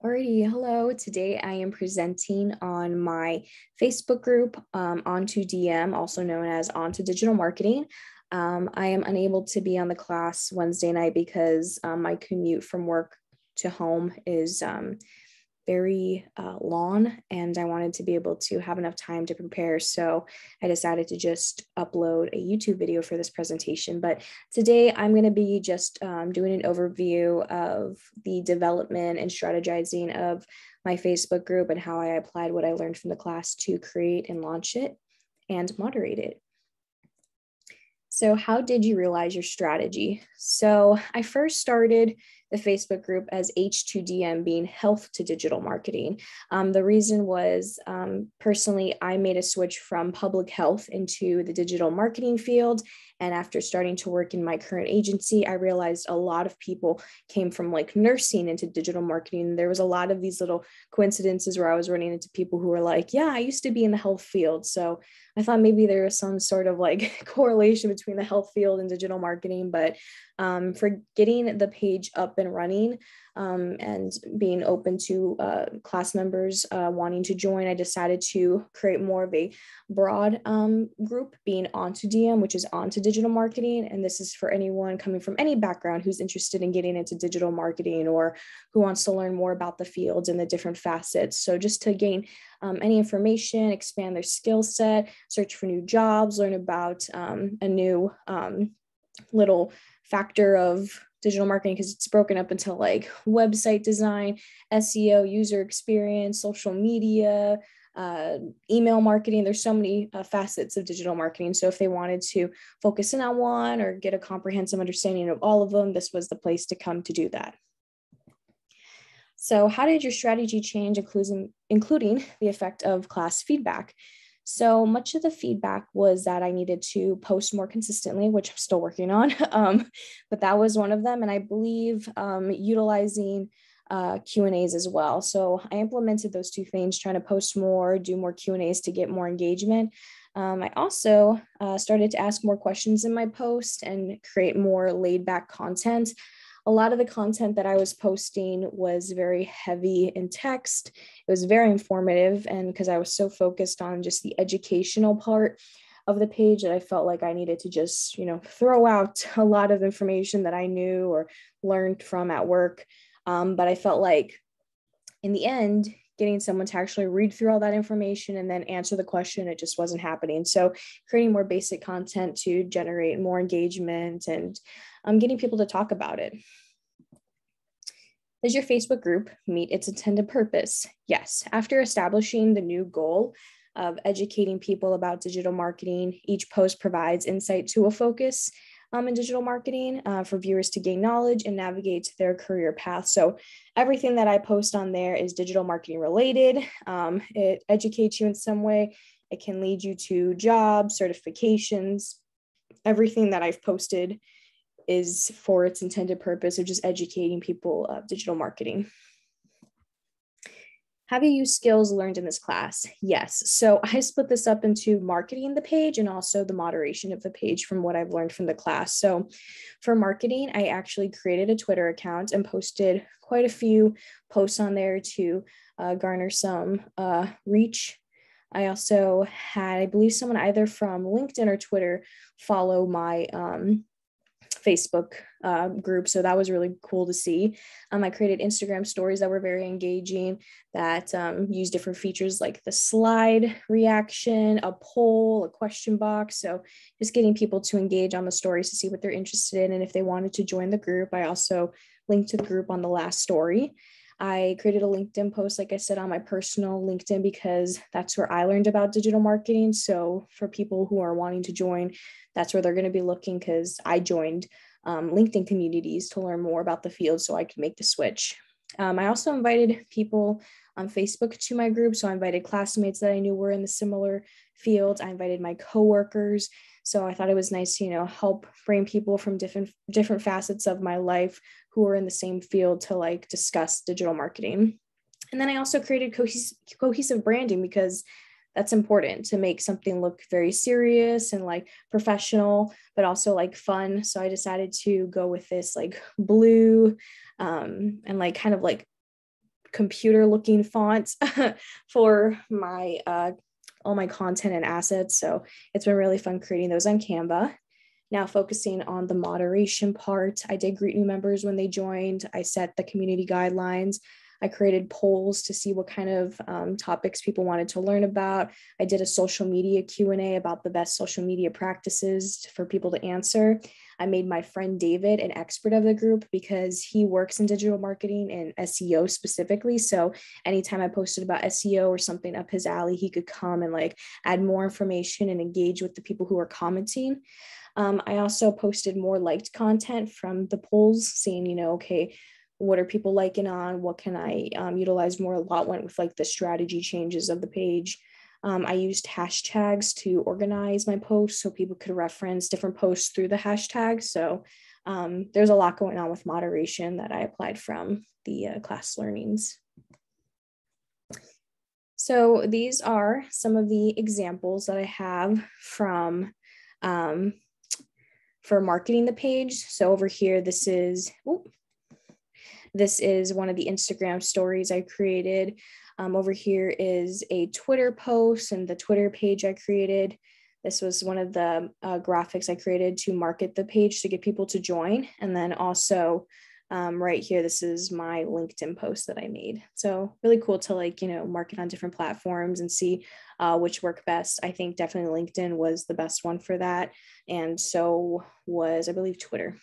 Alrighty, hello. Today I am presenting on my Facebook group, ON2DM, also known as On to Digital Marketing. I am unable to be on the class Wednesday night because my commute from work to home is very long, and I wanted to be able to have enough time to prepare. So I decided to just upload a YouTube video for this presentation. But today I'm going to be just doing an overview of the development and strategizing of my Facebook group and how I applied what I learned from the class to create and launch it and moderate it. So how did you realize your strategy? So I first started the Facebook group as H2DM, being health to digital marketing. The reason was personally, I made a switch from public health into the digital marketing field. And after starting to work in my current agency, I realized a lot of people came from like nursing into digital marketing. There was a lot of these little coincidences where I was running into people who were like, yeah, I used to be in the health field. So I thought maybe there was some sort of like correlation between the health field and digital marketing, but for getting the page up and running and being open to class members wanting to join, I decided to create more of a broad group, being On2DM, which is On to Digital Marketing. And this is for anyone coming from any background who's interested in getting into digital marketing or who wants to learn more about the fields and the different facets. So just to gain any information, expand their skill set, search for new jobs, learn about a new little factor of digital marketing, because it's broken up into like website design, SEO, user experience, social media, email marketing. There's so many facets of digital marketing. So if they wanted to focus in on one or get a comprehensive understanding of all of them, this was the place to come to do that. So how did your strategy change, including the effect of class feedback? So much of the feedback was that I needed to post more consistently, which I'm still working on, but that was one of them. And I believe utilizing Q&As as well. So I implemented those two things, trying to post more, do more Q&As to get more engagement. I also started to ask more questions in my post and create more laid back content. A lot of the content that I was posting was very heavy in text. It was very informative, and because I was so focused on just the educational part of the page that I felt like I needed to just, throw out a lot of information that I knew or learned from at work. But I felt like in the end, getting someone to actually read through all that information and then answer the question, it just wasn't happening. So creating more basic content to generate more engagement and getting people to talk about it. Does your Facebook group meet its intended purpose? Yes. After establishing the new goal of educating people about digital marketing, each post provides insight to a focus in digital marketing for viewers to gain knowledge and navigate their career path. So everything that I post on there is digital marketing related. It educates you in some way. It can lead you to jobs, certifications. Everything that I've posted is for its intended purpose of just educating people of digital marketing. Have you used skills learned in this class? Yes. So I split this up into marketing the page and also the moderation of the page from what I've learned from the class. So for marketing, I actually created a Twitter account and posted quite a few posts on there to garner some reach. I also had, I believe, someone either from LinkedIn or Twitter follow my Facebook group. So that was really cool to see. I created Instagram stories that were very engaging, that used different features like the slide reaction, a poll, a question box. So just getting people to engage on the stories to see what they're interested in. And if they wanted to join the group, I also linked to the group on the last story. I created a LinkedIn post, like I said, on my personal LinkedIn, because that's where I learned about digital marketing. So for people who are wanting to join, that's where they're going to be looking, because I joined LinkedIn communities to learn more about the field so I could make the switch. I also invited people on Facebook to my group. So I invited classmates that I knew were in the similar field. I invited my coworkers. So I thought it was nice to, help bring people from different facets of my life who are in the same field to like discuss digital marketing. And then I also created cohesive branding, because that's important to make something look very serious and like professional, but also like fun. So I decided to go with this like blue and like kind of like computer looking font for my all my content and assets. So it's been really fun creating those on Canva. Now focusing on the moderation part, I did greet new members when they joined. I set the community guidelines. I created polls to see what kind of topics people wanted to learn about. I did a social media Q&A about the best social media practices for people to answer. I made my friend David an expert of the group because he works in digital marketing and SEO specifically. So anytime I posted about SEO or something up his alley, he could come and like add more information and engage with the people who are commenting. I also posted more liked content from the polls, seeing, okay, what are people liking on? What can I utilize more? A lot went with like the strategy changes of the page. I used hashtags to organize my posts so people could reference different posts through the hashtag. So there's a lot going on with moderation that I applied from the class learnings. So these are some of the examples that I have from for marketing the page. So over here, this is one of the Instagram stories I created. Over here is a Twitter post and the Twitter page I created. This was one of the graphics I created to market the page to get people to join. And then also right here, this is my LinkedIn post that I made. So really cool to market on different platforms and see which work best. I think definitely LinkedIn was the best one for that. And so was, I believe, Twitter.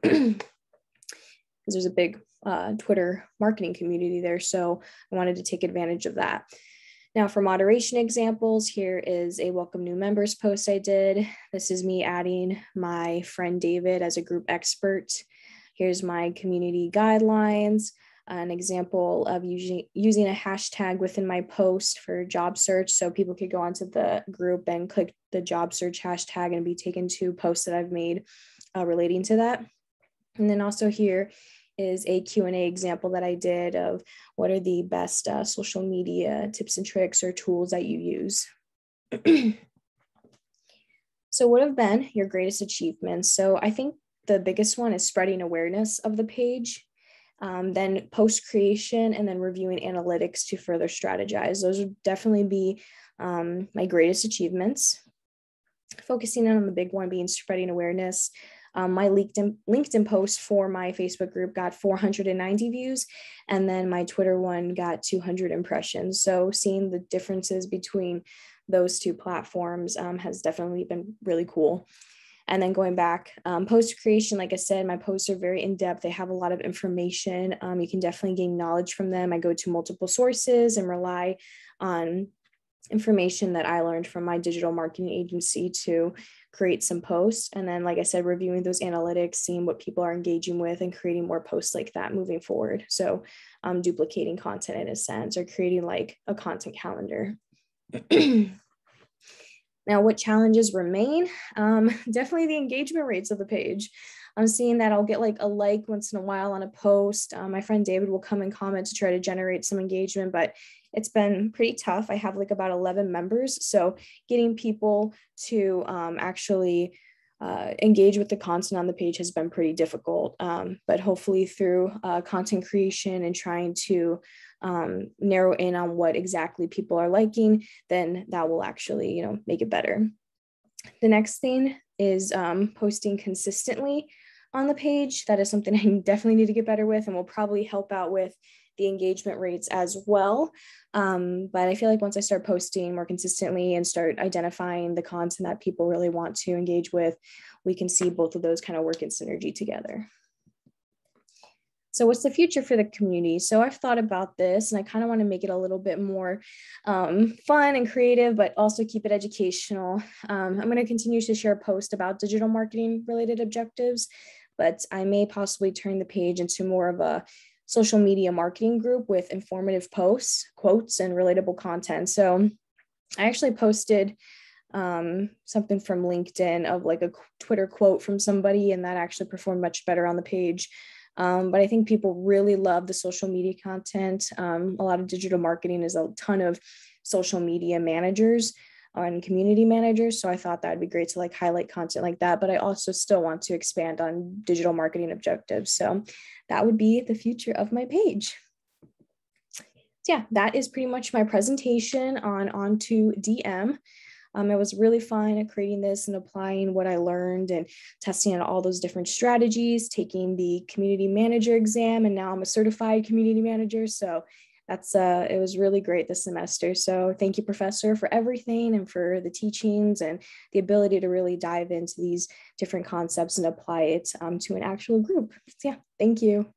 There's a big Twitter marketing community there. So I wanted to take advantage of that. Now for moderation examples, here is a welcome new members post I did. This is me adding my friend David as a group expert. Here's my community guidelines, an example of using a hashtag within my post for job search. So people could go onto the group and click the job search hashtag and be taken to posts that I've made relating to that. And then also here is a Q&A example that I did of what are the best social media tips and tricks or tools that you use. So what have been your greatest achievements? So I think the biggest one is spreading awareness of the page, then post creation, and then reviewing analytics to further strategize. Those would definitely be my greatest achievements. Focusing on the big one being spreading awareness. My LinkedIn post for my Facebook group got 490 views, and then my Twitter one got 200 impressions. So seeing the differences between those two platforms has definitely been really cool. And then going back, post creation, like I said, my posts are very in-depth. They have a lot of information. You can definitely gain knowledge from them. I go to multiple sources and rely on information that I learned from my digital marketing agency to create some posts. And then, like I said, reviewing those analytics, seeing what people are engaging with and creating more posts like that moving forward. So duplicating content in a sense, or creating like a content calendar. Now, what challenges remain? Definitely the engagement rates of the page. I'm seeing that I'll get like a like once in a while on a post. My friend David will come and comment to try to generate some engagement, but it's been pretty tough. I have like about 11 members. So getting people to actually engage with the content on the page has been pretty difficult. But hopefully through content creation and trying to narrow in on what exactly people are liking, then that will actually, make it better. The next thing is posting consistently on the page. That is something I definitely need to get better with, and will probably help out with the engagement rates as well. But I feel like once I start posting more consistently and start identifying the content that people really want to engage with, we can see both of those kind of work in synergy together. So what's the future for the community? So I've thought about this, and I kind of want to make it a little bit more fun and creative, but also keep it educational. I'm going to continue to share posts about digital marketing related objectives, but I may possibly turn the page into more of a social media marketing group with informative posts, quotes, and relatable content. So I actually posted something from LinkedIn of like a Twitter quote from somebody, and that actually performed much better on the page. But I think people really love the social media content. A lot of digital marketing is a ton of social media managers and community managers. So I thought that'd be great to like highlight content like that, but I also still want to expand on digital marketing objectives. So that would be the future of my page. yeah, that is pretty much my presentation on On2DM. It was really fun creating this and applying what I learned and testing out all those different strategies, taking the community manager exam, and now I'm a certified community manager. So that's it was really great this semester. So thank you, Professor, for everything and for the teachings and the ability to really dive into these different concepts and apply it to an actual group. So, yeah, thank you.